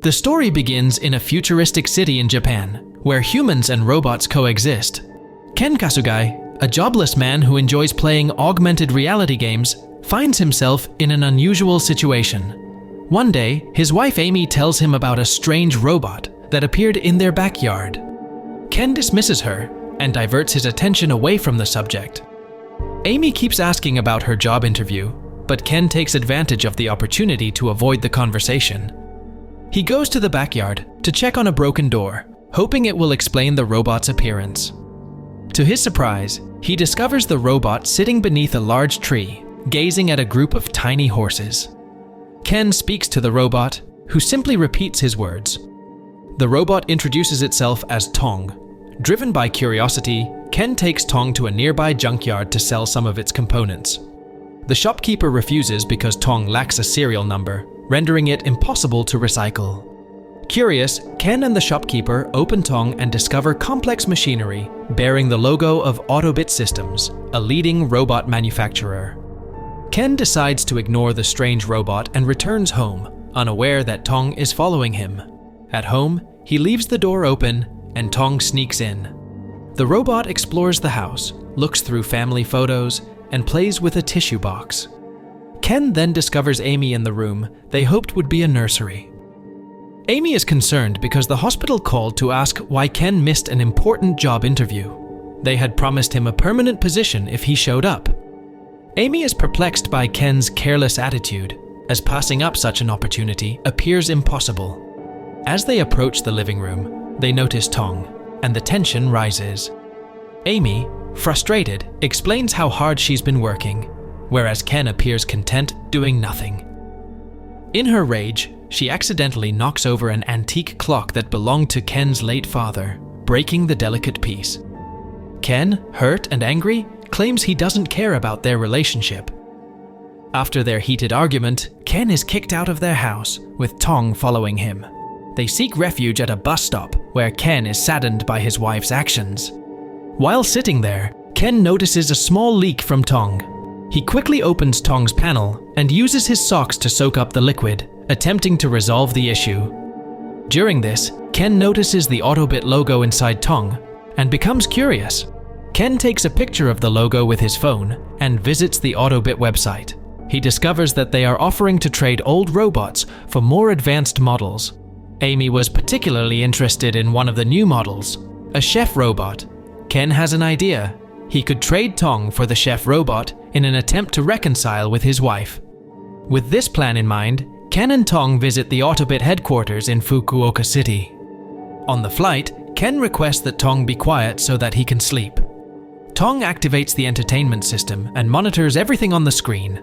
The story begins in a futuristic city in Japan, where humans and robots coexist. Ken Kasugai, a jobless man who enjoys playing augmented reality games, finds himself in an unusual situation. One day, his wife Amy tells him about a strange robot that appeared in their backyard. Ken dismisses her and diverts his attention away from the subject. Amy keeps asking about her job interview, but Ken takes advantage of the opportunity to avoid the conversation. He goes to the backyard to check on a broken door, hoping it will explain the robot's appearance. To his surprise, he discovers the robot sitting beneath a large tree, gazing at a group of tiny horses. Ken speaks to the robot, who simply repeats his words. The robot introduces itself as Tang. Driven by curiosity, Ken takes Tang to a nearby junkyard to sell some of its components. The shopkeeper refuses because Tang lacks a serial number, rendering it impossible to recycle. Curious, Ken and the shopkeeper open Tang and discover complex machinery bearing the logo of Autobit Systems, a leading robot manufacturer. Ken decides to ignore the strange robot and returns home, unaware that Tang is following him. At home, he leaves the door open and Tang sneaks in. The robot explores the house, looks through family photos, and plays with a tissue box. Ken then discovers Amy in the room they hoped would be a nursery. Amy is concerned because the hospital called to ask why Ken missed an important job interview. They had promised him a permanent position if he showed up. Amy is perplexed by Ken's careless attitude, as passing up such an opportunity appears impossible. As they approach the living room, they notice Tang, and the tension rises. Amy, frustrated, explains how hard she's been working, whereas Ken appears content doing nothing. In her rage, she accidentally knocks over an antique clock that belonged to Ken's late father, breaking the delicate piece. Ken, hurt and angry, claims he doesn't care about their relationship. After their heated argument, Ken is kicked out of their house, with Tang following him. They seek refuge at a bus stop, where Ken is saddened by his wife's actions. While sitting there, Ken notices a small leak from Tang. He quickly opens Tang's panel and uses his socks to soak up the liquid, attempting to resolve the issue. During this, Ken notices the Autobit logo inside Tang and becomes curious. Ken takes a picture of the logo with his phone and visits the Autobit website. He discovers that they are offering to trade old robots for more advanced models. Amy was particularly interested in one of the new models, a chef robot. Ken has an idea. He could trade Tang for the chef robot in an attempt to reconcile with his wife. With this plan in mind, Ken and Tang visit the Autobit headquarters in Fukuoka City. On the flight, Ken requests that Tang be quiet so that he can sleep. Tang activates the entertainment system and monitors everything on the screen.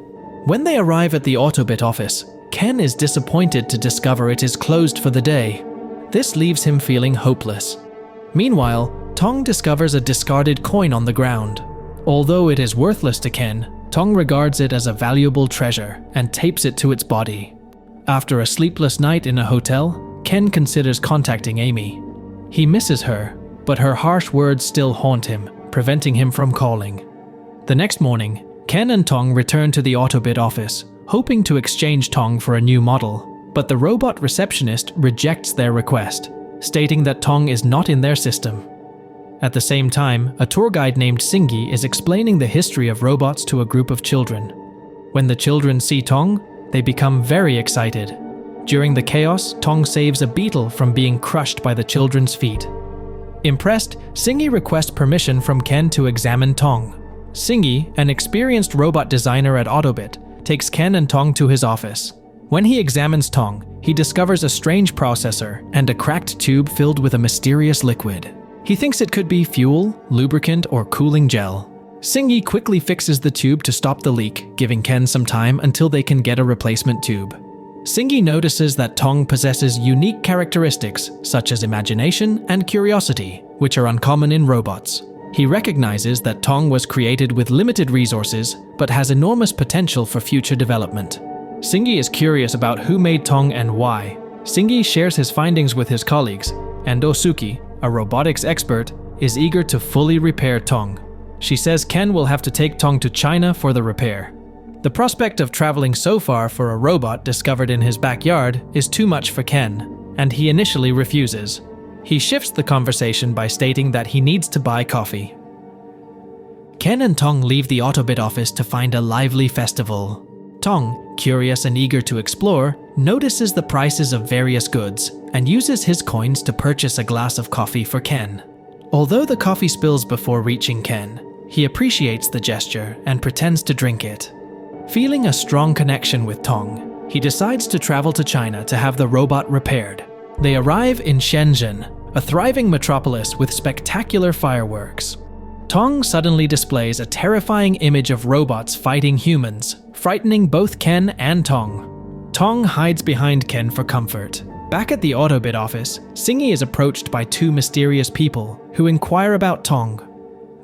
When they arrive at the Autobit office, Ken is disappointed to discover it is closed for the day. This leaves him feeling hopeless. Meanwhile, Tang discovers a discarded coin on the ground. Although it is worthless to Ken, Tang regards it as a valuable treasure and tapes it to its body. After a sleepless night in a hotel, Ken considers contacting Amy. He misses her, but her harsh words still haunt him, preventing him from calling. The next morning, Ken and Tang return to the Autobit office, hoping to exchange Tang for a new model, but the robot receptionist rejects their request, stating that Tang is not in their system. At the same time, a tour guide named Singi is explaining the history of robots to a group of children. When the children see Tang, they become very excited. During the chaos, Tang saves a beetle from being crushed by the children's feet. Impressed, Singi requests permission from Ken to examine Tang. Singi, an experienced robot designer at Autobit, takes Ken and Tang to his office. When he examines Tang, he discovers a strange processor and a cracked tube filled with a mysterious liquid. He thinks it could be fuel, lubricant, or cooling gel. Singi quickly fixes the tube to stop the leak, giving Ken some time until they can get a replacement tube. Singi notices that Tang possesses unique characteristics such as imagination and curiosity, which are uncommon in robots. He recognizes that Tang was created with limited resources, but has enormous potential for future development. Singi is curious about who made Tang and why. Singi shares his findings with his colleagues, and Osuki, a robotics expert, is eager to fully repair Tang. She says Ken will have to take Tang to China for the repair. The prospect of traveling so far for a robot discovered in his backyard is too much for Ken. and he initially refuses. He shifts the conversation by stating that he needs to buy coffee. Ken and Tang leave the Autobit office to find a lively festival. Tang, curious and eager to explore, notices the prices of various goods and uses his coins to purchase a glass of coffee for Ken. Although the coffee spills before reaching Ken, he appreciates the gesture and pretends to drink it. Feeling a strong connection with Tang, he decides to travel to China to have the robot repaired. They arrive in Shenzhen, a thriving metropolis with spectacular fireworks. Tang suddenly displays a terrifying image of robots fighting humans, frightening both Ken and Tang. Tang hides behind Ken for comfort. Back at the Autobit office, Singy is approached by two mysterious people who inquire about Tang.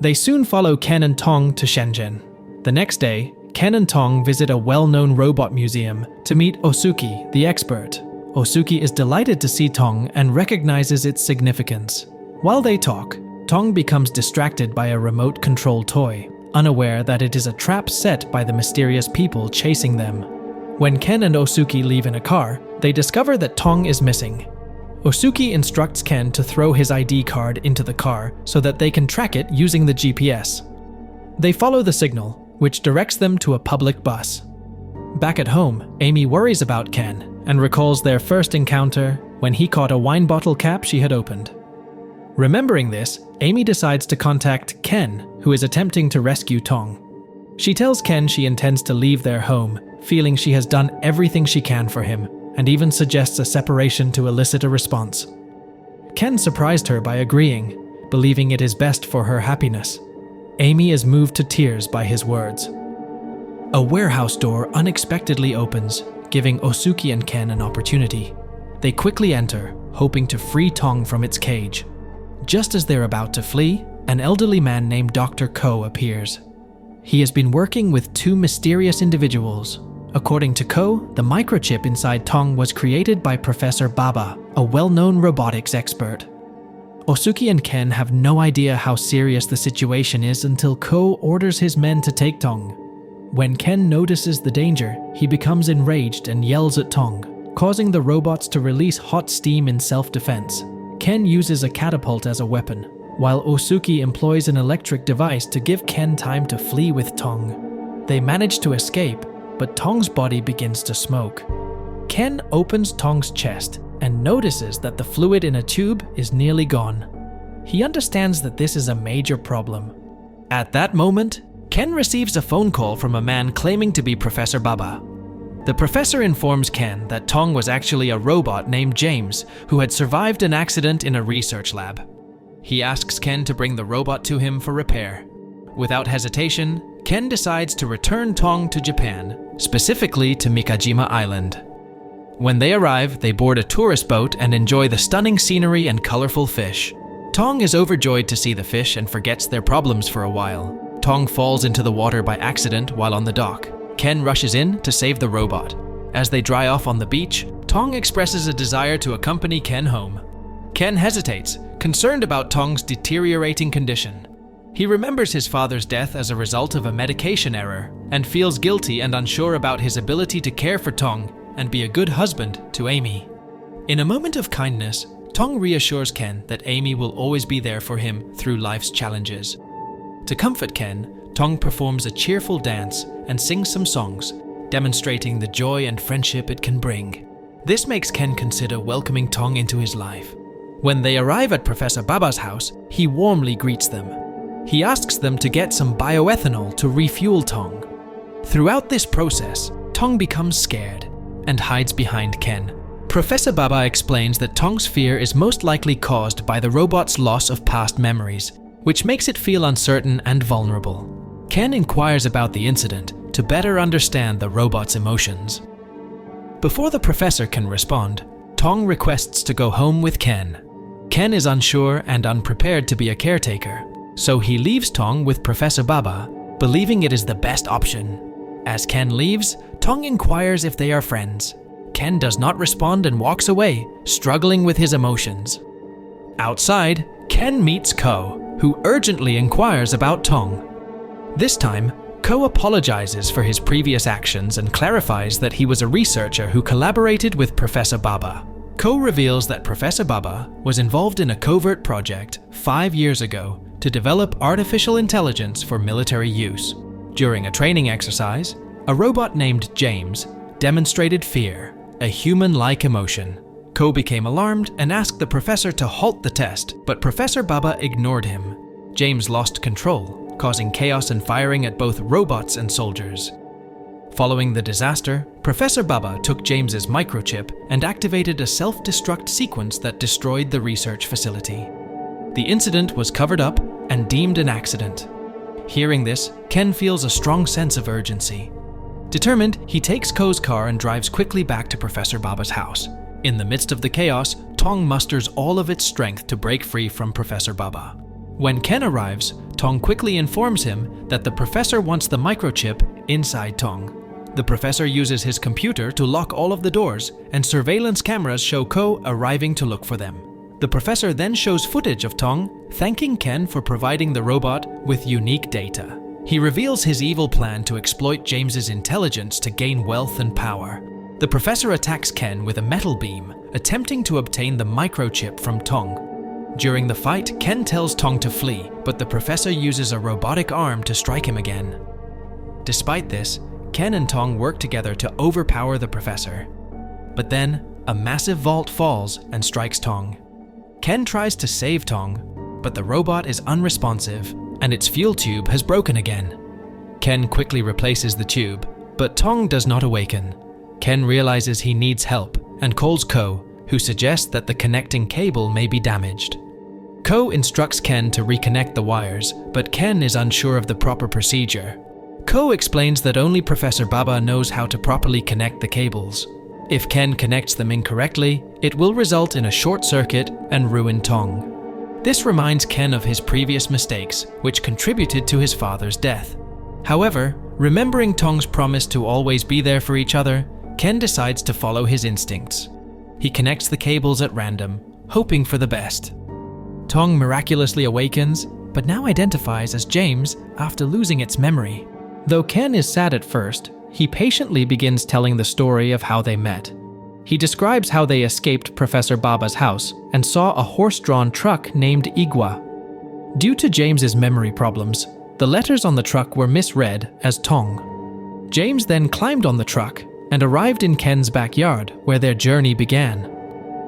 They soon follow Ken and Tang to Shenzhen. The next day, Ken and Tang visit a well-known robot museum to meet Osuki, the expert. Osuki is delighted to see Tang and recognizes its significance. While they talk, Tang becomes distracted by a remote-controlled toy, unaware that it is a trap set by the mysterious people chasing them. When Ken and Osuki leave in a car, they discover that Tang is missing. Osuki instructs Ken to throw his ID card into the car so that they can track it using the GPS. They follow the signal, which directs them to a public bus. Back at home, Amy worries about Ken and recalls their first encounter when he caught a wine bottle cap she had opened. Remembering this, Amy decides to contact Ken, who is attempting to rescue Tang. She tells Ken she intends to leave their home, feeling she has done everything she can for him, and even suggests a separation to elicit a response. Ken surprised her by agreeing, believing it is best for her happiness. Amy is moved to tears by his words. A warehouse door unexpectedly opens, giving Osuki and Ken an opportunity. They quickly enter, hoping to free Tang from its cage. Just as they're about to flee, an elderly man named Dr. Ko appears. He has been working with two mysterious individuals. According to Ko, the microchip inside Tang was created by Professor Baba, a well-known robotics expert. Osuki and Ken have no idea how serious the situation is until Ko orders his men to take Tang. When Ken notices the danger, he becomes enraged and yells at Tang, causing the robots to release hot steam in self-defense. Ken uses a catapult as a weapon, while Osuki employs an electric device to give Ken time to flee with Tang. They manage to escape, but Tang's body begins to smoke. Ken opens Tang's chest and notices that the fluid in a tube is nearly gone. He understands that this is a major problem. At that moment, Ken receives a phone call from a man claiming to be Professor Baba. The professor informs Ken that Tang was actually a robot named James who had survived an accident in a research lab. He asks Ken to bring the robot to him for repair. Without hesitation, Ken decides to return Tang to Japan, specifically to Mikajima Island. When they arrive, they board a tourist boat and enjoy the stunning scenery and colorful fish. Tang is overjoyed to see the fish and forgets their problems for a while. Tang falls into the water by accident while on the dock. Ken rushes in to save the robot. As they dry off on the beach, Tang expresses a desire to accompany Ken home. Ken hesitates, concerned about Tang's deteriorating condition. He remembers his father's death as a result of a medication error and feels guilty and unsure about his ability to care for Tang and be a good husband to Amy. In a moment of kindness, Tang reassures Ken that Amy will always be there for him through life's challenges. To comfort Ken, Tang performs a cheerful dance and sings some songs, demonstrating the joy and friendship it can bring. This makes Ken consider welcoming Tang into his life. When they arrive at Professor Baba's house, he warmly greets them. He asks them to get some bioethanol to refuel Tang. Throughout this process, Tang becomes scared and hides behind Ken. Professor Baba explains that Tang's fear is most likely caused by the robot's loss of past memories, which makes it feel uncertain and vulnerable. Ken inquires about the incident to better understand the robot's emotions. Before the professor can respond, Tang requests to go home with Ken. Ken is unsure and unprepared to be a caretaker, so he leaves Tang with Professor Baba, believing it is the best option. As Ken leaves, Tang inquires if they are friends. Ken does not respond and walks away, struggling with his emotions. Outside, Ken meets Ko, who urgently inquires about Tang. This time, Ko apologizes for his previous actions and clarifies that he was a researcher who collaborated with Professor Baba. Ko reveals that Professor Baba was involved in a covert project 5 years ago to develop artificial intelligence for military use. During a training exercise, a robot named James demonstrated fear, a human-like emotion. Ko became alarmed and asked the professor to halt the test, but Professor Baba ignored him. James lost control, causing chaos and firing at both robots and soldiers. Following the disaster, Professor Baba took James's microchip and activated a self-destruct sequence that destroyed the research facility. The incident was covered up and deemed an accident. Hearing this, Ken feels a strong sense of urgency. Determined, he takes Ko's car and drives quickly back to Professor Baba's house. In the midst of the chaos, Tang musters all of its strength to break free from Professor Baba. When Ken arrives, Tang quickly informs him that the professor wants the microchip inside Tang. The professor uses his computer to lock all of the doors, and surveillance cameras show Ko arriving to look for them. The professor then shows footage of Tang thanking Ken for providing the robot with unique data. He reveals his evil plan to exploit James's intelligence to gain wealth and power. The professor attacks Ken with a metal beam, attempting to obtain the microchip from Tang. During the fight, Ken tells Tang to flee, but the professor uses a robotic arm to strike him again. Despite this, Ken and Tang work together to overpower the professor. But then, a massive vault falls and strikes Tang. Ken tries to save Tang, but the robot is unresponsive, and its fuel tube has broken again. Ken quickly replaces the tube, but Tang does not awaken. Ken realizes he needs help and calls Ko, who suggests that the connecting cable may be damaged. Ko instructs Ken to reconnect the wires, but Ken is unsure of the proper procedure. Ko explains that only Professor Baba knows how to properly connect the cables. If Ken connects them incorrectly, it will result in a short circuit and ruin Tang. This reminds Ken of his previous mistakes, which contributed to his father's death. However, remembering Tang's promise to always be there for each other, Ken decides to follow his instincts. He connects the cables at random, hoping for the best. Tang miraculously awakens, but now identifies as James after losing its memory. Though Ken is sad at first, he patiently begins telling the story of how they met. He describes how they escaped Professor Baba's house and saw a horse-drawn truck named Igwa. Due to James's memory problems, the letters on the truck were misread as Tong. James then climbed on the truck and arrived in Ken's backyard, where their journey began.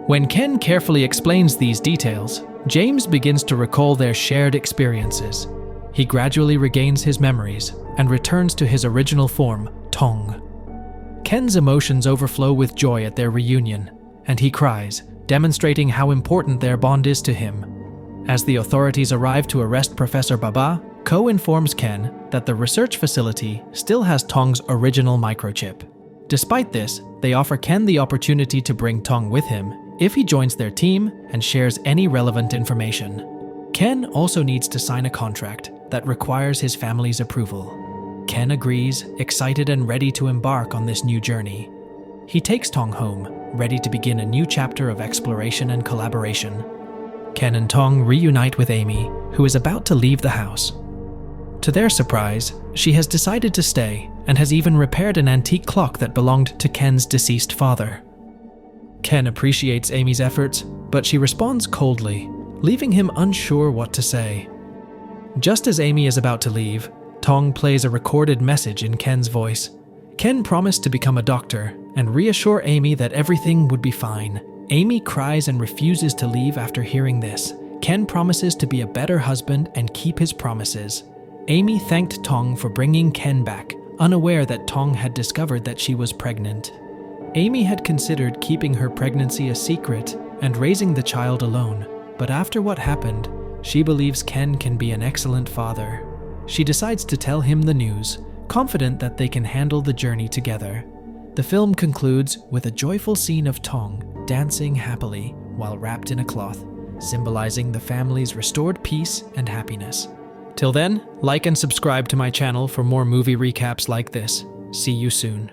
When Ken carefully explains these details, James begins to recall their shared experiences. He gradually regains his memories and returns to his original form, Tong. Ken's emotions overflow with joy at their reunion, and he cries, demonstrating how important their bond is to him. As the authorities arrive to arrest Professor Baba, Ko informs Ken that the research facility still has Tong's original microchip. Despite this, they offer Ken the opportunity to bring Tong with him if he joins their team and shares any relevant information. Ken also needs to sign a contract that requires his family's approval. Ken agrees, excited and ready to embark on this new journey. He takes Tong home, ready to begin a new chapter of exploration and collaboration. Ken and Tong reunite with Amy, who is about to leave the house. To their surprise, she has decided to stay and has even repaired an antique clock that belonged to Ken's deceased father. Ken appreciates Amy's efforts, but she responds coldly, leaving him unsure what to say. Just as Amy is about to leave, Tong plays a recorded message in Ken's voice. Ken promised to become a doctor and reassure Amy that everything would be fine. Amy cries and refuses to leave after hearing this. Ken promises to be a better husband and keep his promises. Amy thanked Tong for bringing Ken back, unaware that Tong had discovered that she was pregnant. Amy had considered keeping her pregnancy a secret and raising the child alone, but after what happened, she believes Ken can be an excellent father. She decides to tell him the news, confident that they can handle the journey together. The film concludes with a joyful scene of Tong dancing happily while wrapped in a cloth, symbolizing the family's restored peace and happiness. Till then, like and subscribe to my channel for more movie recaps like this. See you soon.